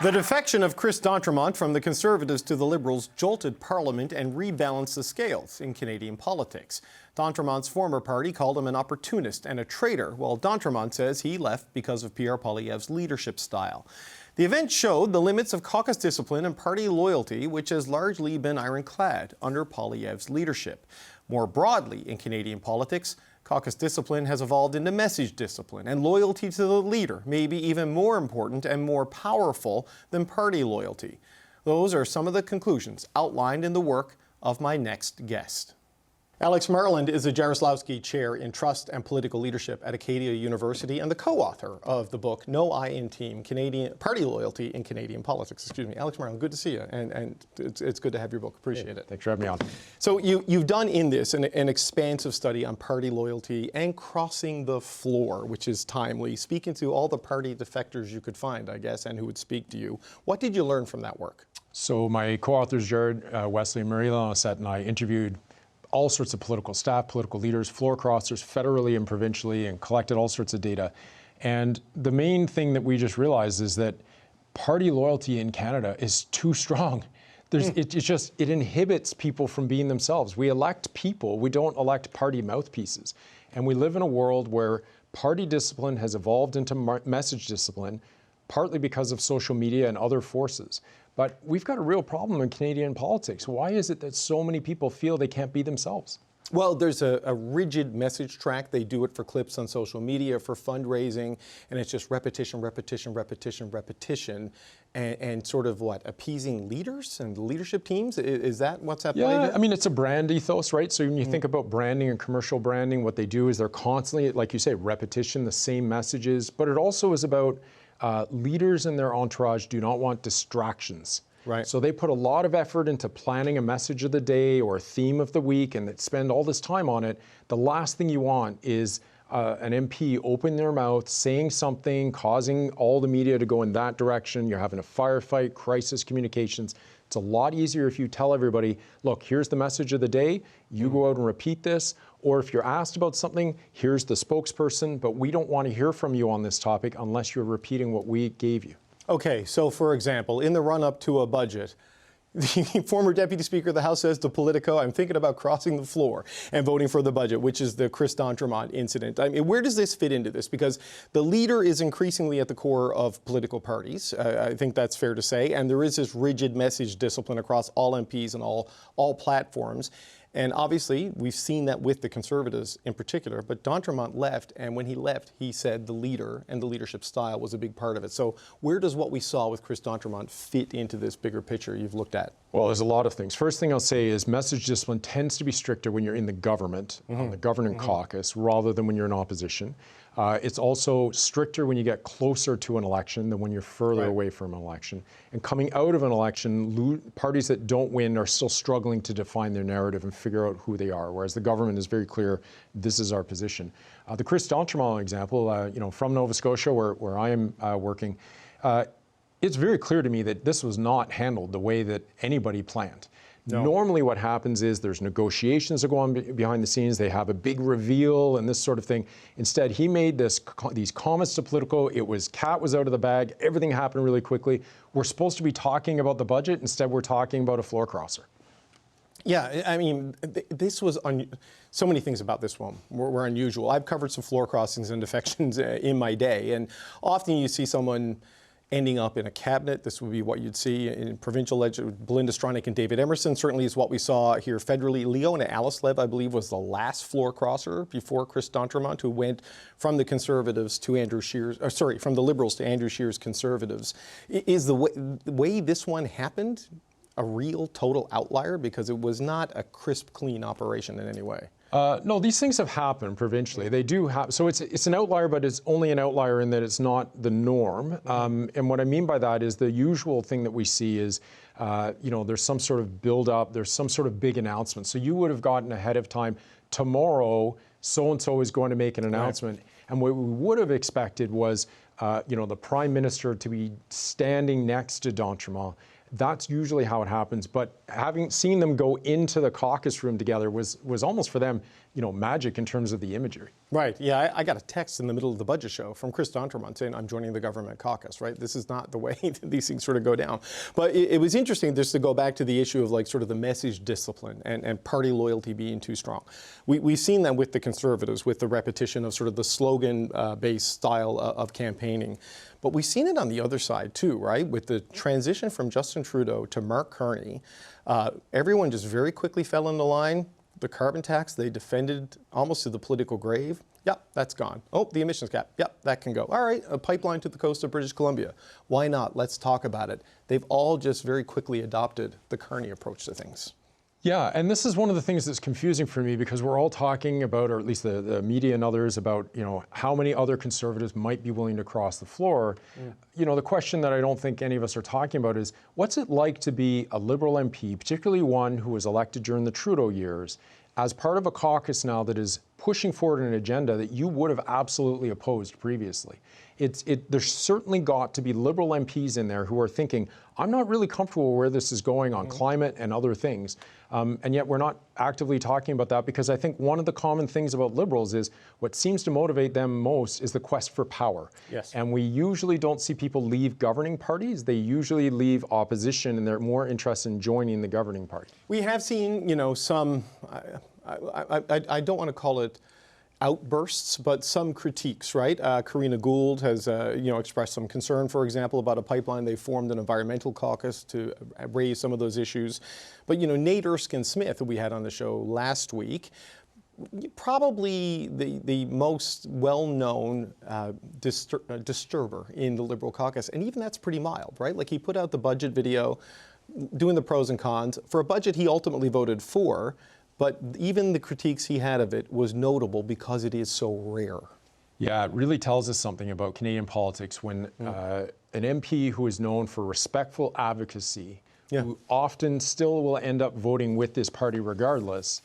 The defection of Chris D'Entremont from the Conservatives to the Liberals jolted Parliament and rebalanced the scales in Canadian politics. D'Entremont's former party called him an opportunist and a traitor, while D'Entremont says he left because of Pierre Poilievre's leadership style. The event showed the limits of caucus discipline and party loyalty, which has largely been ironclad under Poilievre's leadership. More broadly in Canadian politics, caucus discipline has evolved into message discipline, and loyalty to the leader may be even more important and more powerful than party loyalty. Those are some of the conclusions outlined in the work of my next guest. Alex Marland is a Jaroslawski Chair in Trust and Political Leadership at Acadia University and the co-author of the book No I in Team, Canadian Party Loyalty in Canadian Politics. Excuse me. Alex Marland, good to see you, and it's good to have your book. Appreciate it. Thanks for having me on. So you've done in this an expansive study on party loyalty and crossing the floor, which is timely, speaking to all the party defectors you could find, I guess, and who would speak to you. What did you learn from that work? So my co-authors, Jared, Wesley, and Marie Lancette, and I interviewed all sorts of political staff, political leaders, floor crossers, federally and provincially, and collected all sorts of data. And the main thing that we just realized is that party loyalty in Canada is too strong. It inhibits people from being themselves. We elect people, we don't elect party mouthpieces. And we live in a world where party discipline has evolved into message discipline, partly because of social media and other forces. But we've got a real problem in Canadian politics. Why is it that so many people feel they can't be themselves? Well, there's a rigid message track. They do it for clips on social media, for fundraising, and it's just repetition, repetition, repetition, repetition, and sort of what, appeasing leaders and leadership teams? Is that what's at play here? Yeah, I mean, it's a brand ethos, right? So when you think about branding and commercial branding, what they do is they're constantly, like you say, repetition, the same messages, but it also is about leaders and their entourage do not want distractions. Right. So they put a lot of effort into planning a message of the day or a theme of the week and spend all this time on it. The last thing you want is an MP open their mouth, saying something, causing all the media to go in that direction. You're having a firefight, crisis communications. It's a lot easier if you tell everybody, look, here's the message of the day, you go out and repeat this, or if you're asked about something, here's the spokesperson, but we don't want to hear from you on this topic unless you're repeating what we gave you. Okay, so for example, in the run-up to a budget, the former Deputy Speaker of the House says to Politico, I'm thinking about crossing the floor and voting for the budget, which is the Chris D'Entremont incident. I mean, where does this fit into this? Because the leader is increasingly at the core of political parties. I think that's fair to say. And there is this rigid message discipline across all MPs and all platforms. And obviously, we've seen that with the Conservatives in particular, but D'Entremont left, and when he left, he said the leader and the leadership style was a big part of it. So where does what we saw with Chris D'Entremont fit into this bigger picture you've looked at? Well, there's a lot of things. First thing I'll say is message discipline tends to be stricter when you're in the government, on the governing caucus, rather than when you're in opposition. It's also stricter when you get closer to an election than when you're further away from an election. And coming out of an election, parties that don't win are still struggling to define their narrative and figure out who they are, whereas the government is very clear, this is our position. The Chris D'Entremont example, from Nova Scotia, where I am working, it's very clear to me that this was not handled the way that anybody planned. No. Normally what happens is there's negotiations that go on behind the scenes, they have a big reveal and this sort of thing. Instead, he made these comments to Politico, cat was out of the bag, everything happened really quickly. We're supposed to be talking about the budget, instead we're talking about a floor crosser. Yeah, I mean, this was so many things about this one were unusual. I've covered some floor crossings and defections in my day, and often you see someone ending up in a cabinet. This would be what you'd see in provincial legislature. Belinda Stronach and David Emerson certainly is what we saw here federally. Leona Alleslev, I believe, was the last floor crosser before Chris D'Entremont, who went from the Conservatives to Andrew Scheer's, from the Liberals to Andrew Scheer's Conservatives. Is the way this one happened a real total outlier? Because it was not a crisp, clean operation in any way. No, these things have happened provincially. They do happen. So it's an outlier, but it's only an outlier in that it's not the norm. And what I mean by that is the usual thing that we see is, there's some sort of build-up, there's some sort of big announcement. So you would have gotten ahead of time, tomorrow, so-and-so is going to make an announcement. Right. And what we would have expected was, the Prime Minister to be standing next to D'Entremont, That's usually how it happens. But having seen them go into the caucus room together was almost for them, magic in terms of the imagery. Right. Yeah, I got a text in the middle of the budget show from Chris D'Entremont saying I'm joining the government caucus, right? This is not the way these things sort of go down. But it was interesting just to go back to the issue of like sort of the message discipline and party loyalty being too strong. We've seen that with the Conservatives, with the repetition of sort of the slogan-based style of campaigning. But we've seen it on the other side too, right? With the transition from Justin Trudeau to Mark Carney, everyone just very quickly fell into line. The carbon tax, they defended almost to the political grave. Yep, that's gone. Oh, the emissions cap. Yep, that can go. All right, a pipeline to the coast of British Columbia. Why not? Let's talk about it. They've all just very quickly adopted the Carney approach to things. Yeah, and this is one of the things that's confusing for me because we're all talking about, or at least the media and others, about how many other Conservatives might be willing to cross the floor. The question that I don't think any of us are talking about is, what's it like to be a Liberal MP, particularly one who was elected during the Trudeau years, as part of a caucus now that is pushing forward an agenda that you would have absolutely opposed previously? There's certainly got to be Liberal MPs in there who are thinking, I'm not really comfortable where this is going on climate and other things. And yet we're not actively talking about that because I think one of the common things about Liberals is what seems to motivate them most is the quest for power. Yes. And we usually don't see people leave governing parties. They usually leave opposition and they're more interested in joining the governing party. We have seen, some, I don't want to call it outbursts, but some critiques, right? Karina Gould has, expressed some concern, for example, about a pipeline. They formed an environmental caucus to raise some of those issues. But, Nate Erskine-Smith, who we had on the show last week, probably the most well-known disturber in the Liberal caucus. And even that's pretty mild, right? Like he put out the budget video doing the pros and cons for a budget he ultimately voted for. But even the critiques he had of it was notable because it is so rare. Yeah, it really tells us something about Canadian politics when an MP who is known for respectful advocacy, who often still will end up voting with this party regardless,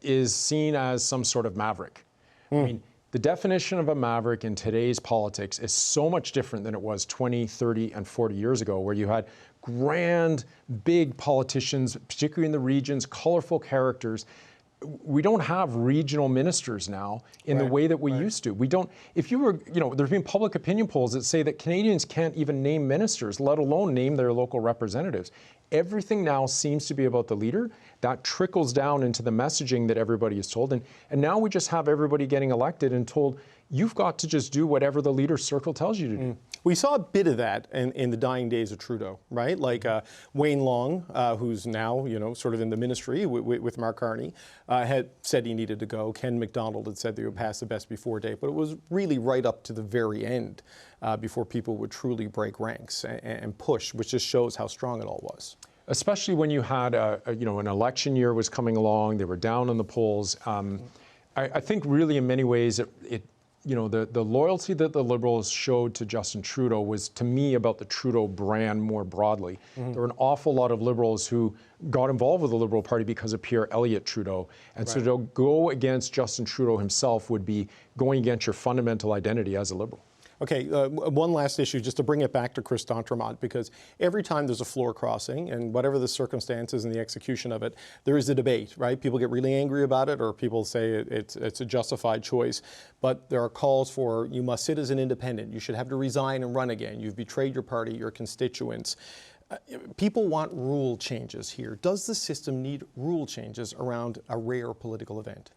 is seen as some sort of maverick. I mean, the definition of a maverick in today's politics is so much different than it was 20, 30, and 40 years ago, where you had grand, big politicians, particularly in the regions, colorful characters. We don't have regional ministers now in the way that we used to. We don't, if you were, there's been public opinion polls that say that Canadians can't even name ministers, let alone name their local representatives. Everything now seems to be about the leader. That trickles down into the messaging that everybody is told. And now we just have everybody getting elected and told, you've got to just do whatever the leader's circle tells you to do. We saw a bit of that in the dying days of Trudeau, right? Like Wayne Long, who's now, sort of in the ministry with Mark Carney, had said he needed to go. Ken McDonald had said they would pass the best before date, but it was really right up to the very end before people would truly break ranks and push, which just shows how strong it all was. Especially when you had an election year was coming along, they were down in the polls. I think really in many ways the loyalty that the Liberals showed to Justin Trudeau was, to me, about the Trudeau brand more broadly. There were an awful lot of Liberals who got involved with the Liberal Party because of Pierre Elliott Trudeau. And so to go against Justin Trudeau himself would be going against your fundamental identity as a Liberal. Okay, one last issue, just to bring it back to Chris D'Entremont, because every time there's a floor crossing, and whatever the circumstances and the execution of it, there is a debate, right? People get really angry about it, or people say it's a justified choice. But there are calls for, you must sit as an independent, you should have to resign and run again, you've betrayed your party, your constituents. People want rule changes here. Does the system need rule changes around a rare political event?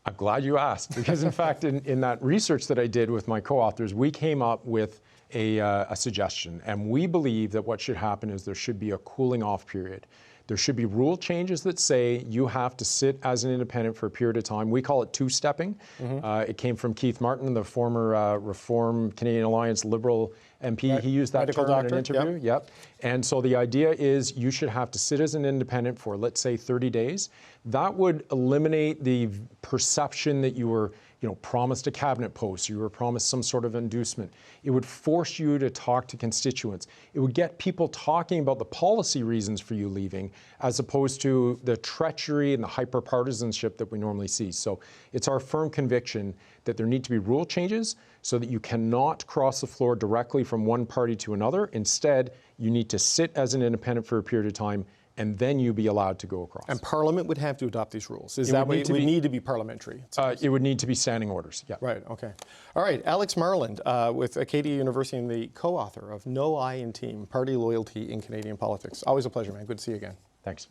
I'm glad you asked, because in fact, in that research that I did with my co-authors, we came up with a suggestion, and we believe that what should happen is there should be a cooling off period. There should be rule changes that say you have to sit as an independent for a period of time. We call it two-stepping. It came from Keith Martin, the former Reform Canadian Alliance Liberal MP. Right. He used that term in an interview. Yep. And so the idea is you should have to sit as an independent for, let's say, 30 days. That would eliminate the perception that you were promised a cabinet post, you were promised some sort of inducement. It would force you to talk to constituents. It would get people talking about the policy reasons for you leaving, as opposed to the treachery and the hyper-partisanship that we normally see. So it's our firm conviction that there need to be rule changes so that you cannot cross the floor directly from one party to another. Instead, you need to sit as an independent for a period of time, and then you be allowed to go across. And Parliament would have to adopt these rules. Is that what it would need to be parliamentary? It would need to be standing orders, yeah. Right, okay. All right, Alex Marland with Acadia University and the co-author of No I in Team, Party Loyalty in Canadian Politics. Always a pleasure, man. Good to see you again. Thanks.